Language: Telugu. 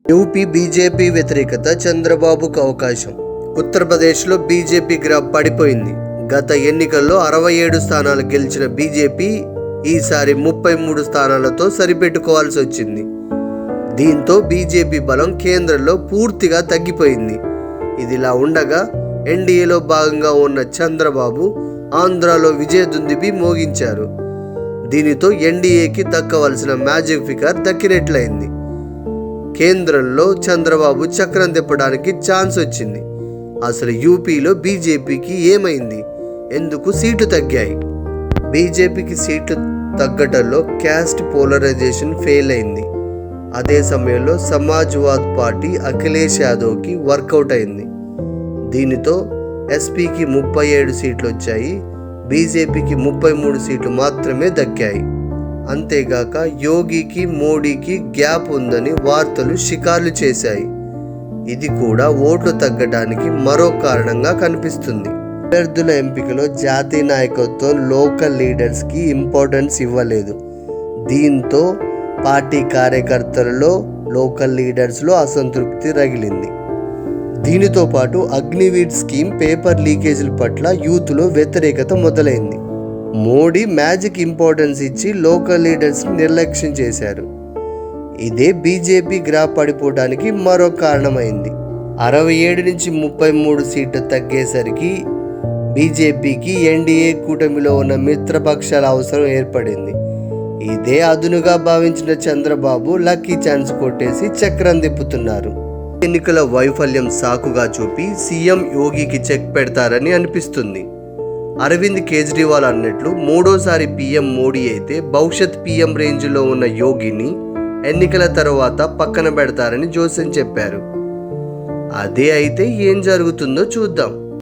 యూపీ బీజేపీ వ్యతిరేకత చంద్రబాబుకు అవకాశం. ఉత్తరప్రదేశ్లో బీజేపీ గ్రాఫ్ పడిపోయింది. గత ఎన్నికల్లో 67 స్థానాలు గెలిచిన బీజేపీ ఈసారి 33 స్థానాలతో సరిపెట్టుకోవాల్సి వచ్చింది. దీంతో బీజేపీ బలం కేంద్రంలో పూర్తిగా తగ్గిపోయింది. ఇదిలా ఉండగా ఎన్డీఏలో భాగంగా ఉన్న చంద్రబాబు ఆంధ్రాలో విజయదుందుబి మోగించారు. దీనితో ఎన్డీఏకి దక్కవలసిన మ్యాజిక్ ఫిగర్ దక్కినట్లయింది. కేంద్రంలో చంద్రబాబు చక్రం తిప్పడానికి ఛాన్స్ వచ్చింది. అసలు యూపీలో బీజేపీకి ఏమైంది? ఎందుకు సీట్లు తగ్గాయి? బీజేపీకి సీట్లు తగ్గటంలో క్యాస్ట్ పోలరైజేషన్ ఫెయిల్ అయింది. అదే సమయంలో సమాజ్వాద్ పార్టీ అఖిలేష్ యాదవ్కి వర్కౌట్ అయింది. దీనితో ఎస్పీకి 37 సీట్లు వచ్చాయి. బీజేపీకి 33 సీట్లు మాత్రమే దక్కాయి. అంతేగాక యోగికి మోడీకి గ్యాప్ ఉందని వార్తలు షికార్లు చేశాయి. ఇది కూడా ఓట్లు తగ్గడానికి మరో కారణంగా కనిపిస్తుంది. అభ్యర్థుల ఎంపికలో జాతీయ నాయకత్వం లోకల్ లీడర్స్కి ఇంపార్టెన్స్ ఇవ్వలేదు. దీంతో పార్టీ కార్యకర్తలలో లోకల్ లీడర్స్లో అసంతృప్తి రగిలింది. దీనితో పాటు అగ్నివీర్ స్కీమ్ పేపర్ లీకేజీల పట్ల యూత్లో వ్యతిరేకత మొదలైంది. మోడీ మ్యాజిక్ ఇంపార్టెన్స్ ఇచ్చి లోకల్ లీడర్స్ని నిర్లక్ష్యం చేశారు. ఇదే బీజేపీ గ్రాఫ్ పడిపోవడానికి మరో కారణమైంది. 67 నుంచి 33 సీట్లు తగ్గేసరికి బీజేపీకి ఎన్డీఏ కూటమిలో ఉన్న మిత్రపక్షాల అవసరం ఏర్పడింది. ఇదే అదునుగా భావించిన చంద్రబాబు లక్కీ ఛాన్స్ కొట్టేసి చక్రం తిప్పుతున్నారు. ఎన్నికల వైఫల్యం సాకుగా చూపి సీఎం యోగికి చెక్ పెడతారని అనిపిస్తుంది. అరవింద్ కేజ్రీవాల్ అన్నట్లు మూడోసారి పీఎం మోడీ అయితే భవిష్యత్ పీఎం రేంజ్లో ఉన్న యోగిని ఎన్నికల తర్వాత పక్కన పెడతారని జోసెన్ చెప్పారు. అదే అయితే ఏం జరుగుతుందో చూద్దాం.